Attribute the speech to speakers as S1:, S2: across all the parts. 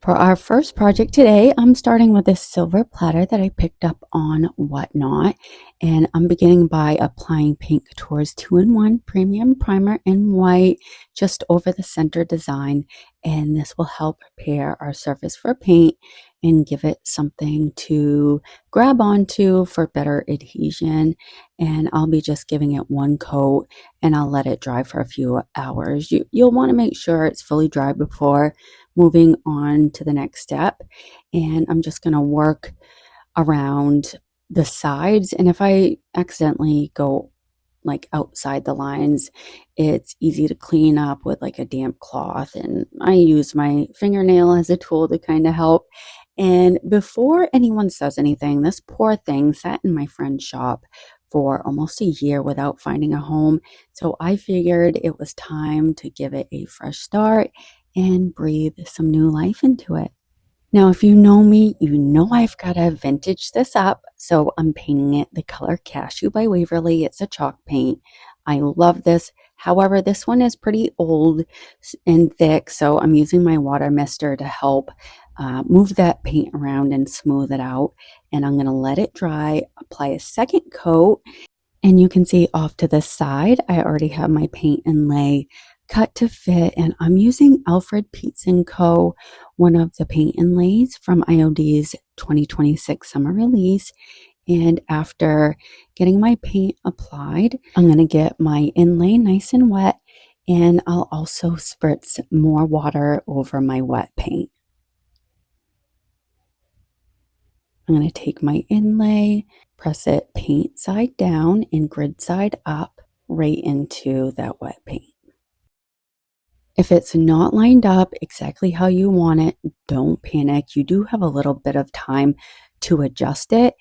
S1: For our first project today, I'm starting with this silver platter that I picked up on Whatnot, and I'm beginning by applying Paint Couture's 2-in-1 Premium Primer in white just over the center design, and this will help prepare our surface for paint and give it something to grab onto for better adhesion. And I'll be just giving it one coat and I'll let it dry for a few hours. You'll want to make sure it's fully dry before moving on to the next step. And I'm just going to work around the sides. And if I accidentally go like outside the lines, it's easy to clean up with like a damp cloth. And I use my fingernail as a tool to kind of help. And before anyone says anything, this poor thing sat in my friend's shop for almost a year without finding a home. So I figured it was time to give it a fresh start and breathe some new life into it. Now, if you know me, you know I've got to vintage this up, so I'm painting it the color Cashew by Waverly. It's a chalk paint. I love this. However, this one is pretty old and thick, so I'm using my water mister to help move that paint around and smooth it out. And I'm going to let it dry, apply a second coat, and you can see off to the side, I already have my paint inlay cut to fit, and I'm using Alfred Peets & Co., one of the paint inlays from IOD's 2026 summer release. And after getting my paint applied, I'm going to get my inlay nice and wet, and I'll also spritz more water over my wet paint. I'm going to take my inlay, press it paint side down and grid side up right into that wet paint. If it's not lined up exactly how you want it, don't panic. You do have a little bit of time to adjust it.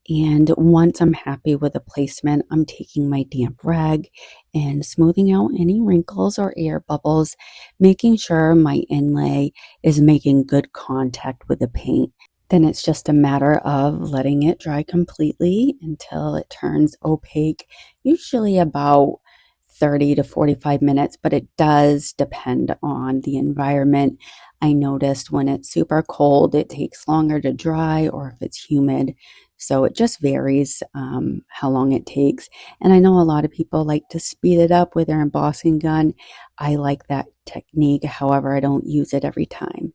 S1: And once I'm happy with the placement, I'm taking my damp rag and smoothing out any wrinkles or air bubbles, making sure my inlay is making good contact with the paint. Then it's just a matter of letting it dry completely until it turns opaque, usually about 30 to 45 minutes, but it does depend on the environment. I noticed when it's super cold, it takes longer to dry, or if it's humid. So it just varies how long it takes. And I know a lot of people like to speed it up with their embossing gun. I like that technique. However, I don't use it every time.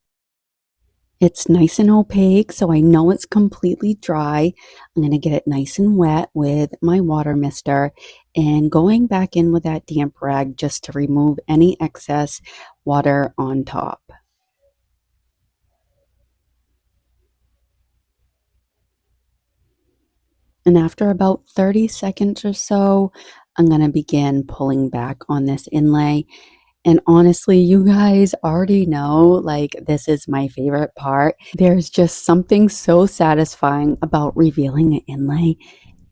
S1: It's nice and opaque, so I know it's completely dry. I'm going to get it nice and wet with my water mister and going back in with that damp rag just to remove any excess water on top. And after about 30 seconds or so, I'm going to begin pulling back on this inlay. And honestly, you guys already know, like, this is my favorite part. There's just something so satisfying about revealing an inlay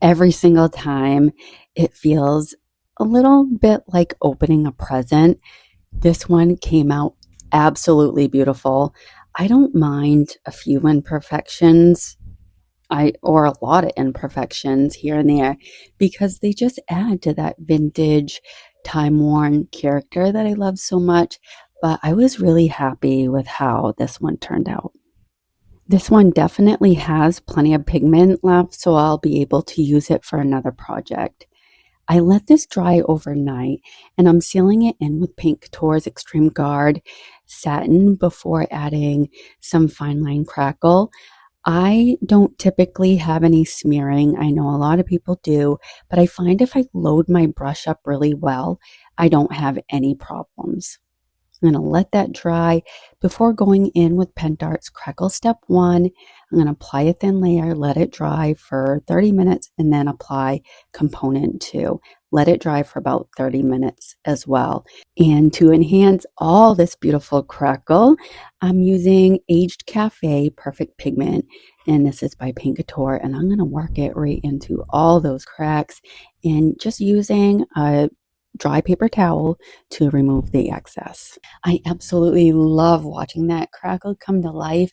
S1: every single time. It feels a little bit like opening a present. This one came out absolutely beautiful. I don't mind a few imperfections. Or a lot of imperfections here and there, because they just add to that vintage, time-worn character that I love so much. But I was really happy with how this one turned out. This one definitely has plenty of pigment left, so I'll be able to use it for another project. I let this dry overnight, and I'm sealing it in with Paint Couture's Extreme Guard satin before adding some fine line crackle. I don't typically have any smearing. I know a lot of people do, but I find if I load my brush up really well, I don't have any problems. I'm going to let that dry before going in with Pendart's Crackle Step 1. I'm going to apply a thin layer, let it dry for 30 minutes, and then apply component 2. Let it dry for about 30 minutes as well. And to enhance all this beautiful crackle, I'm using Aged Cafe Perfect Pigment, and this is by Paint Couture, and I'm going to work it right into all those cracks and just using a dry paper towel to remove the excess. I absolutely love watching that crackle come to life.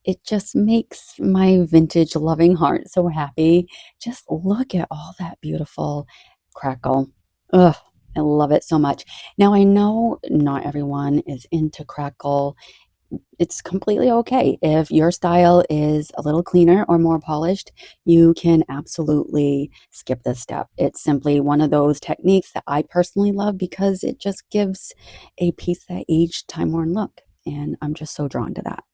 S1: It just makes my vintage loving heart so happy. Just look at all that beautiful crackle. Ugh, I love it so much. Now I know not everyone is into crackle it's completely okay. If your style is a little cleaner or more polished, you can absolutely skip this step. It's simply one of those techniques that I personally love because it just gives a piece that aged, time worn look. And I'm just so drawn to that.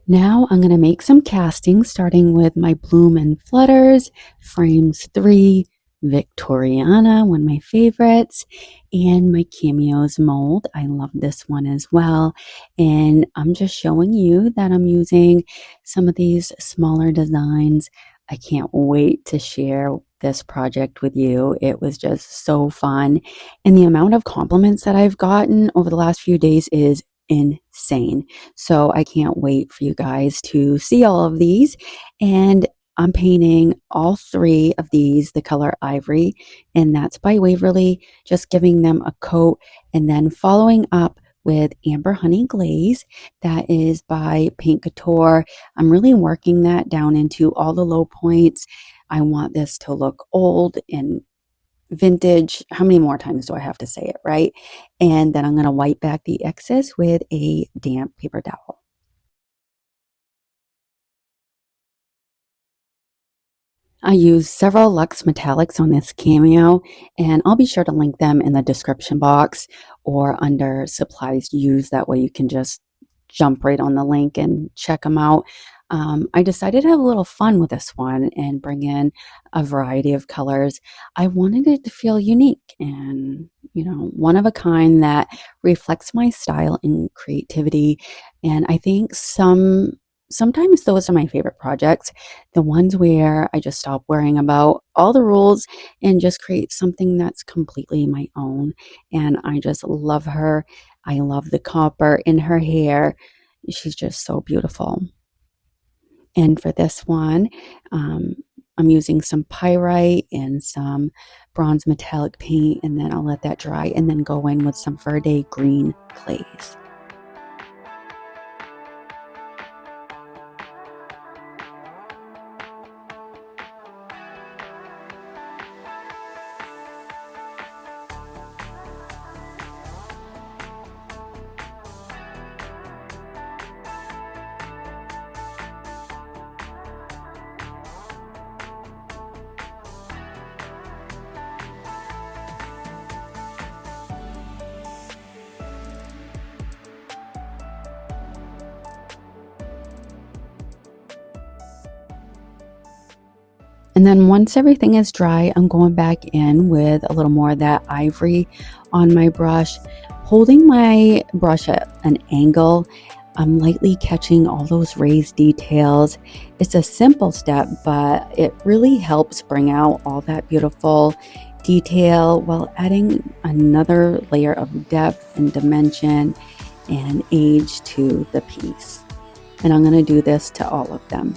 S1: Now I'm going to make some castings, starting with my Bloom and Flutters, Frames 3, Victoriana, one of my favorites, and my Cameos mold. I love this one as well. And I'm just showing you that I'm using some of these smaller designs. I can't wait to share this project with you. It was just so fun. And the amount of compliments that I've gotten over the last few days is insane. So I can't wait for you guys to see all of these. And I'm painting all three of these the color ivory, and that's by Waverly, just giving them a coat and then following up with Amber Honey Glaze. That is by Paint Couture. I'm really working that down into all the low points. I want this to look old and vintage. How many more times do I have to say it, right? And then I'm going to wipe back the excess with a damp paper towel. I use several Luxe Metallics on this Cameo, and I'll be sure to link them in the description box or under supplies used. That way you can just jump right on the link and check them out. I decided to have a little fun with this one and bring in a variety of colors. I wanted it to feel unique and, one of a kind that reflects my style and creativity. And I think sometimes those are my favorite projects, the ones where I just stop worrying about all the rules and just create something that's completely my own. And I just love her. I love the copper in her hair. She's just so beautiful. And for this one, I'm using some pyrite and some bronze metallic paint, and then I'll let that dry and then go in with some Verde green glaze. And then once everything is dry, I'm going back in with a little more of that ivory on my brush, holding my brush at an angle. I'm lightly catching all those raised details. It's a simple step, but it really helps bring out all that beautiful detail while adding another layer of depth and dimension and age to the piece. And I'm going to do this to all of them.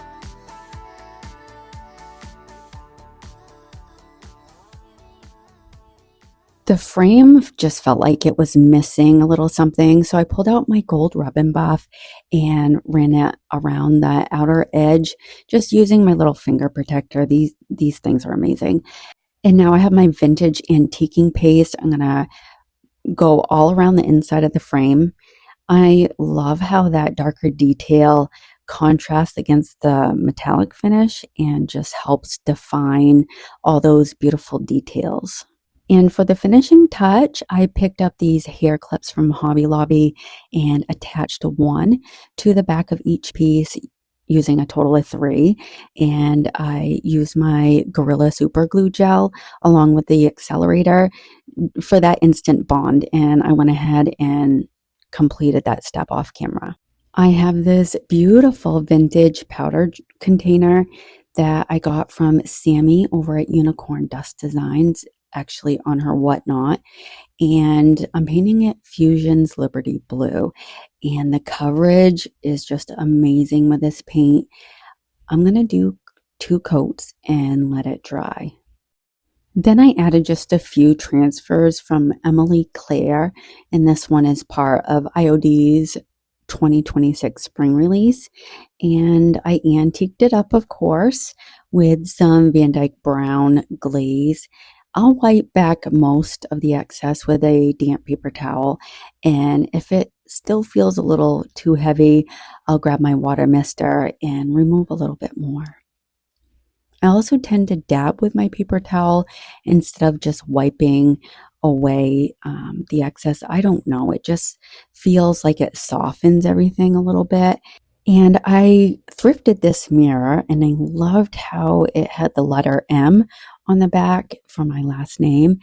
S1: The frame just felt like it was missing a little something, so I pulled out my gold rub-and buff and ran it around the outer edge, just using my little finger protector. These things are amazing. And now I have my vintage antiquing paste. I'm gonna go all around the inside of the frame. I love how that darker detail contrasts against the metallic finish and just helps define all those beautiful details. And for the finishing touch, I picked up these hair clips from Hobby Lobby and attached one to the back of each piece using a total of 3. And I used my Gorilla Super Glue Gel along with the accelerator for that instant bond. And I went ahead and completed that step off camera. I have this beautiful vintage powder container that I got from Sammy over at Unicorn Dust Designs, actually on her Whatnot, and I'm painting it Fusion's Liberty Blue, and the coverage is just amazing with this paint. I'm gonna do 2 coats and let it dry. Then I added just a few transfers from Emily Claire, and this one is part of IOD's 2026 spring release, and I antiqued it up, of course, with some Van Dyke Brown glaze. I'll wipe back most of the excess with a damp paper towel, and if it still feels a little too heavy, I'll grab my water mister and remove a little bit more. I also tend to dab with my paper towel instead of just wiping away the excess. I don't know. It just feels like it softens everything a little bit. And I thrifted this mirror and I loved how it had the letter M on the back for my last name.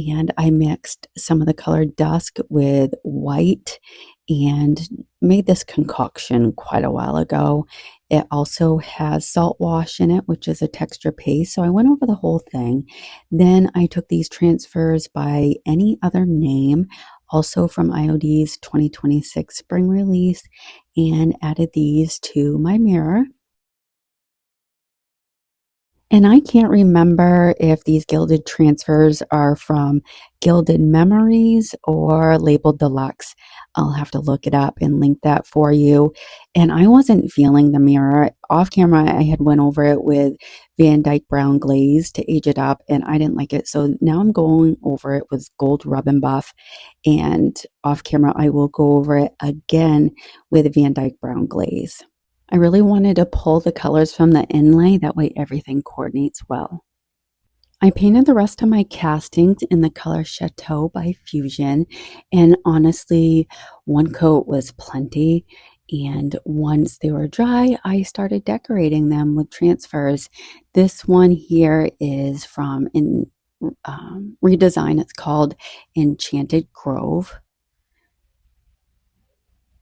S1: And I mixed some of the color dusk with white and made this concoction quite a while ago. It also has salt wash in it, which is a texture paste. So I went over the whole thing. Then I took these transfers by any other name, also from IOD's 2026 spring release, and added these to my mirror. And I can't remember if these gilded transfers are from Gilded Memories or labeled deluxe. I'll have to look it up and link that for you. And I wasn't feeling the mirror. Off camera, I had went over it with Van Dyke Brown Glaze to age it up, and I didn't like it. So now I'm going over it with Gold Rub and Buff. And off camera, I will go over it again with Van Dyke Brown Glaze. I really wanted to pull the colors from the inlay, that way everything coordinates well. I painted the rest of my castings in the color Chateau by Fusion, and honestly, one coat was plenty. And once they were dry, I started decorating them with transfers. This one here is from Redesign. It's called Enchanted Grove.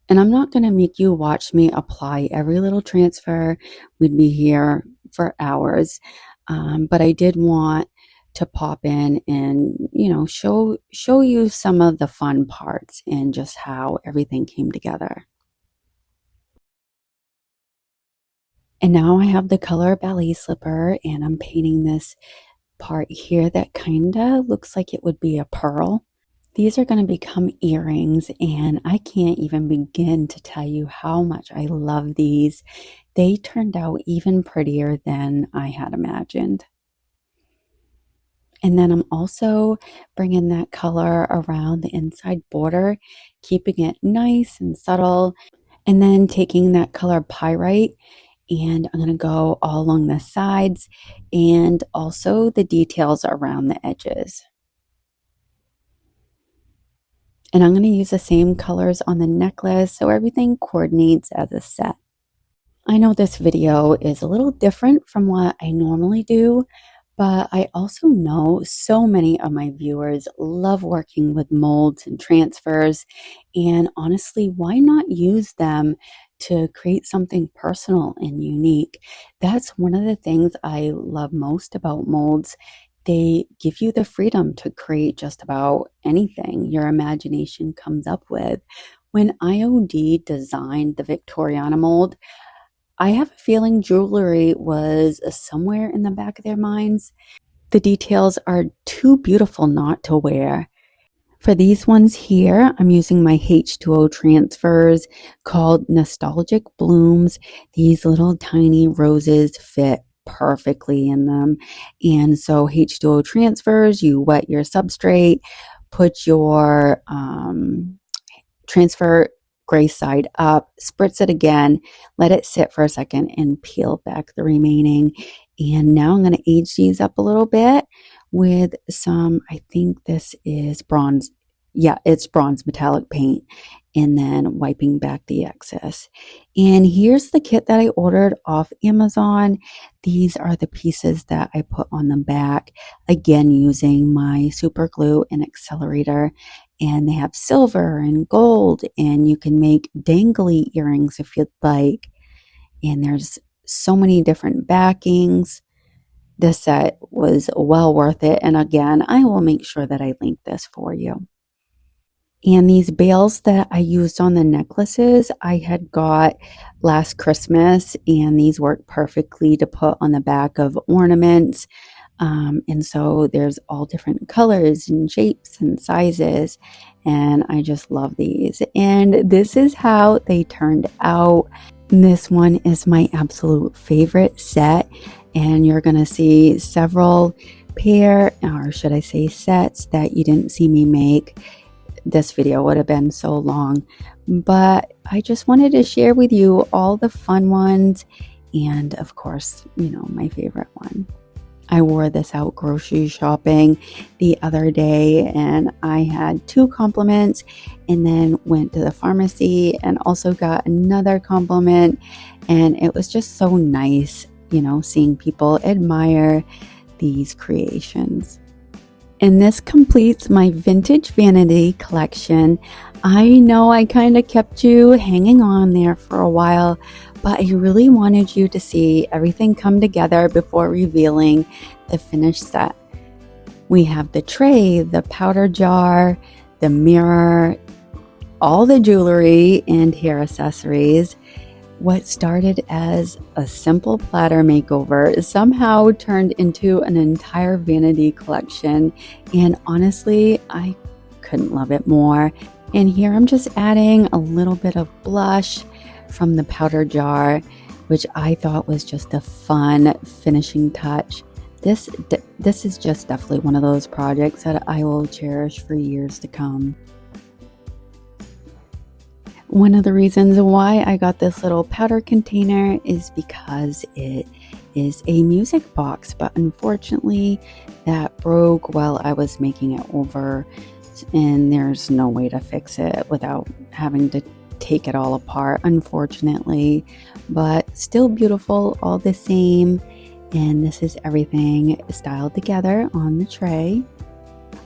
S1: And I'm not going to make you watch me apply every little transfer. We'd be here for hours. But I did want to pop in and, show you some of the fun parts and just how everything came together. And now I have the color ballet slipper, and I'm painting this part here that kind of looks like it would be a pearl. These are going to become earrings, and I can't even begin to tell you how much I love these. They turned out even prettier than I had imagined. And then I'm also bringing that color around the inside border, keeping it nice and subtle, and then taking that color pyrite, and I'm going to go all along the sides and also the details around the edges. And I'm going to use the same colors on the necklace so everything coordinates as a set. I know this video is a little different from what I normally do, but I also know so many of my viewers love working with molds and transfers. And honestly, why not use them to create something personal and unique? That's one of the things I love most about molds. They give you the freedom to create just about anything your imagination comes up with. When IOD designed the Victoriana mold, I have a feeling jewelry was somewhere in the back of their minds. The details are too beautiful not to wear. For these ones here, I'm using my H2O transfers called Nostalgic Blooms. These little tiny roses fit perfectly in them. And so H2O transfers, you wet your substrate, put your transfer gray side up, spritz it again, let it sit for a second, and peel back the remaining. And now I'm going to age these up a little bit with some, I think this is bronze. Yeah, it's bronze metallic paint, and then wiping back the excess. And here's the kit that I ordered off Amazon. These are the pieces that I put on the back, again using my super glue and accelerator. And they have silver and gold, and you can make dangly earrings if you'd like. And there's so many different backings. This set was well worth it. And again, I will make sure that I link this for you. And these bails that I used on the necklaces, I had got last Christmas, and these work perfectly to put on the back of ornaments. And so there's all different colors and shapes and sizes, and I just love these. And this is how they turned out. This one is my absolute favorite set, and you're going to see several pair, or should I say sets, that you didn't see me make. this video would have been so long, but I just wanted to share with you all the fun ones and of course, my favorite one. I wore this out grocery shopping the other day and I had 2 compliments, and then went to the pharmacy and also got another compliment, and it was just so nice, seeing people admire these creations. And this completes my vintage vanity collection. I know I kind of kept you hanging on there for a while, but I really wanted you to see everything come together before revealing the finished set. We have the tray, the powder jar, the mirror, all the jewelry and hair accessories. What started as a simple platter makeover somehow turned into an entire vanity collection, and honestly, I couldn't love it more. And here I'm just adding a little bit of blush from the powder jar, which I thought was just a fun finishing touch. This is just definitely one of those projects that I will cherish for years to come. One of the reasons why I got this little powder container is because it is a music box, but unfortunately that broke while I was making it over, and there's no way to fix it without having to take it all apart, unfortunately, but still beautiful all the same. And this is everything styled together on the tray.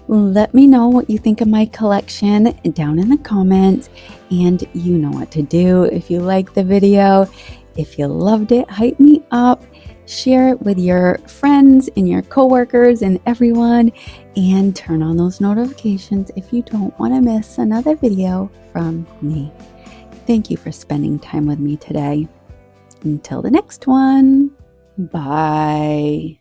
S1: Let me know what you think of my collection down in the comments, and you know what to do. If you like the video, if you loved it, hype me up, share it with your friends and your coworkers and everyone, and turn on those notifications if you don't want to miss another video from me. Thank you for spending time with me today. Until the next one, bye.